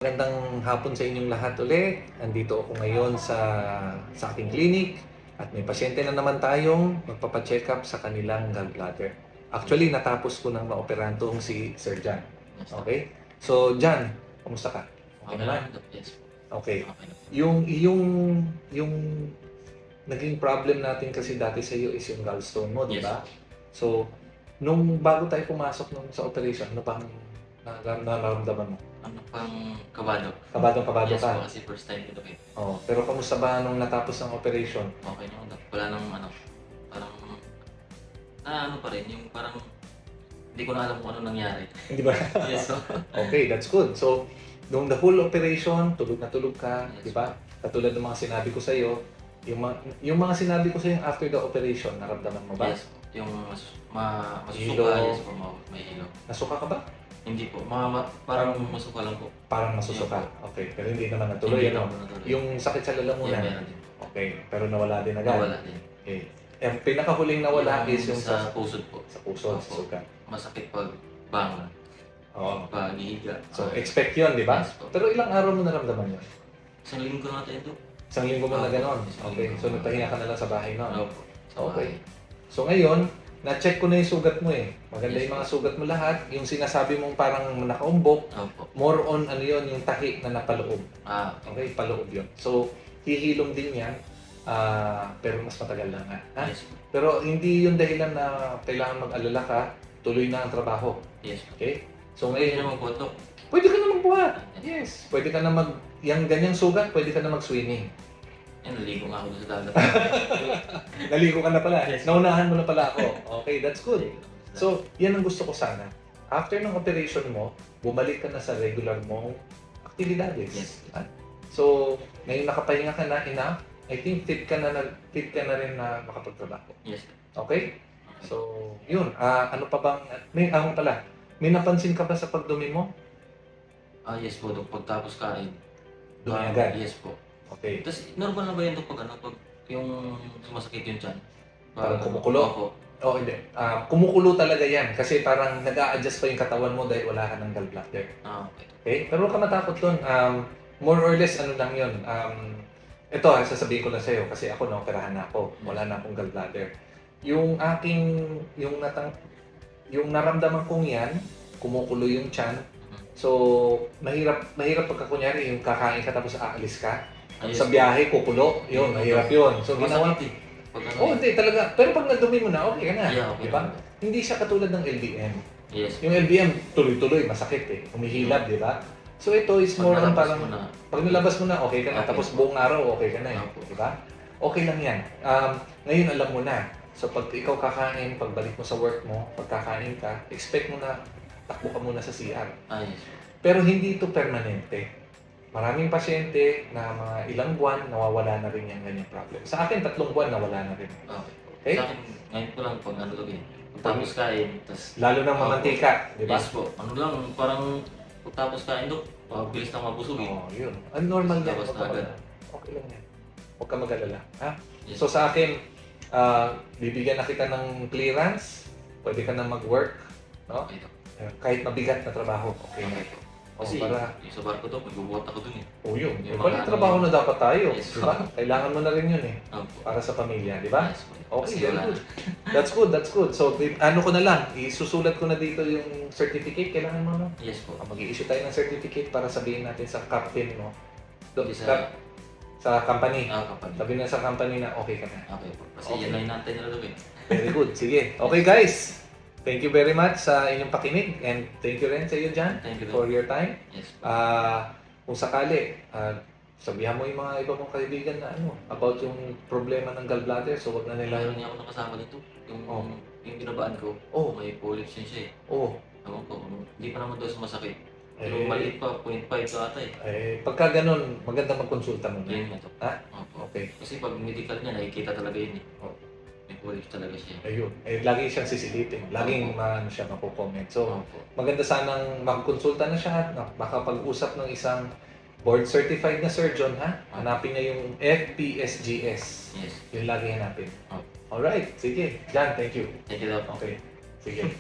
Magandang hapon sa inyong lahat ulit. Andito ako ngayon sa aking clinic at may pasyente na naman tayong magpapacheck up sa kanilang gallbladder. Actually, natapos ko nang maoperahan tong si Sir Jan. Okay? So, Jan, kumusta ka? Okay naman? Yes. Okay. Okay na. Yung naging problem natin kasi dati sa iyo is yung gallstone mo, di Yes. ba? So, nung bago tayo pumasok sa operation, ano bang nararamdaman mo? Ano pang kabado? Kabado Yes ka? po, kasi first time ko to eh. Oh, pero kamusta ba nung natapos ng operation? Okay naman. Wala nang parang ano pa rin, yung parang hindi ko na alam kung ano nangyari. Hindi ba? Yes po. Okay, that's good. So, nung the whole operation, tulog na tulog ka, Yes. di ba? Katulad ng mga sinabi ko sa iyo, yung mga sinabi ko sa iyo after the operation, naramdaman mo ba? Yes po. Yung masusuka, Hilo. yes po, may hilo. Nasuka ka ba? Hindi po, parang masuka lang po. Parang masusuka. Okay, pero hindi naman natuloy, Hindi ano? naman natuloy. Yung sakit sa Yeah, lalamunan. meron din. Okay, pero nawala din agad. Nawala din. Okay. Ang pinakahuling nawala is yung sa pusod po. sa puso, sa Opo. sugat. Masakit pag bangon, Oo. pag hihiga. So, expect yun, di ba? Yes po. Pero ilang araw mo naramdaman yun? Isang linggo na natin ito. Isang linggo mo na Opo. gano'n? Isang Okay, linggo. so nagpahinga ka na lang sa bahay noon? Ano po? Sa Okay. bahay. So ngayon, na-check ko na yung sugat mo eh. Maganda Yes, yung mga sugat mo lahat. Yung sinasabi mong parang nakaumbok, Opo. more on ano yun, yung tahi na napaloob. Okay. Okay, paloob yun. So, hihilom din yan, pero mas matagal lang ha. Yes po. Pero hindi yung dahilan na kailangan mag-alala ka, tuloy na ang trabaho. Yes po. Okay? So Pwede ngayon, naman po ito. pwede ka na magbuhat. Yes. Pwede ka na yung ganyang sugat, pwede ka na mag-swimming. Naligo nga ako doon sa dagat. Naligo ka na pala. Yes. Naunahan mo na pala ako. Okay, that's good. Naligo ako sa dagat. So, yan ang gusto ko sana. After ng operation mo, bumalik ka na sa regular mong aktibidades. Yes. Ah, So, ngayon nakapahinga ka na enough, I think fit ka na rin na makapagtrabaho. Yes. Okay? So, yun. Ano pa bang, may napansin ka ba sa pagdumi mo? Yes po, Dok. Pagtapos kain. Dumi agad? Yes po. Okay. Tapos, normal na ba yun, Dok, pag yung sumasakit yung tiyan? Parang kumukulo? Opo. Oh, hindi. Kumukulo talaga yan kasi parang nag-a-adjust pa yung katawan mo dahil wala ka ng gallbladder. Okay. Okay? Pero huwag ka matakot doon. More or less, ano lang yun. Ito, sasabihin ko lang sa'yo kasi ako naoperahan na ako. Wala na akong gallbladder. Yung naramdaman kong yan, kumukulo yung tiyan. So, mahirap pagka kunyari yung kakain ka tapos aalis ka. Yes Sa po. biyahe, kukulo. Yun, mahirap yun. So, ginawa. Masakit eh. Pag Oh, hindi talaga. Pero pag nadumi mo na, okay ka na. Yeah, okay Di ba? na. Hindi siya katulad ng LBM. Yes. Yung LBM, tuloy-tuloy, masakit eh. Humihilab, di ba? So ito is Pag more on nalabas parang, mo na. pag nilabas mo na, okay ka na. Okay. Tapos buong araw, okay ka na eh. Opo. Di ba? Okay lang yan. Ngayon, alam mo na. So pag ikaw kakain, pagbalik mo sa work mo, pag kakain ka, expect mo na, takbo ka muna sa CR. Yes. Pero hindi ito permanente. Maraming pasyente na mga ilang buwan, nawawala na rin yung ganyang problem. Sa akin, 3 buwan, nawala na rin. Okay. Okay? Sa akin, ngayon ko lang pag pagtapos kain, tapos Lalo ng mamantika, di ba? yes po. Ano lang, parang pagtapos kain, Dok, bilis na mabusog eh. Oo, yun. Normal yan. Tapos Huwag ka agad. mag- Okay lang yan. Huwag ka mag-alala. Ha? Yes. So sa akin, bibigyan na kita ng clearance. Pwede ka na mag-work. No? Okay, Dok. Kahit mabigat na trabaho. Okay na. Okay po. Oh, Kasi para, yung sa barko, Dok, magbubuhat ako dun eh. yun. yung Balik mga trabaho na dapat tayo. Yes. Di ba? Kailangan mo na rin yun eh. Opo. Para sa pamilya. Di ba? Yes po. Okay, Kasi very wala good. na. That's good. So, ano ko na lang, isusulat ko na dito yung certificate. Kailangan mo, no? Yes po. Mag-i-issue tayo ng certificate para sabihin natin sa captain mo. Yes, sir. Sa company. Kapag. Sabihin na sa company na okay ka na. Okay po. Kasi Okay. yan lang inaantay nila, Dok eh. Very good. Sige. Okay guys. Thank you very much sa inyong pakinig and thank you rin sa iyo Jan Thank you, for Dok. your time. Yes po. Kung sakali, sabihan mo yung mga iba mong kaibigan na about yung problema ng gallbladder, so wag na nila Mayroon niya ako nakasama dito. Yung, Oh. yung binabaan ko, Oh. may polyps yun siya eh. Oh, Ewan ko, hindi pa naman daw sumasakit. eh, Pero maliit pa, 0.5 to ata eh. pagka ganun, maganda magkonsulta muna. Yun nga to. Ha? Opo. Okay. Kasi pag medical niya, nakikita talaga yun eh. Oh. May polyps talaga siya. Ayun. Lagi siyang sisilipin. Laging siya mako-comment. So, Opo. maganda sanang magkonsulta na siya, makapag-usap ng isang board-certified na surgeon, ha? Hanapin niya yung FPSGS. Yes. Yun lagi hanapin. Opo. Alright, sige. Jan, thank you. Thank you, Doc. Okay, sige.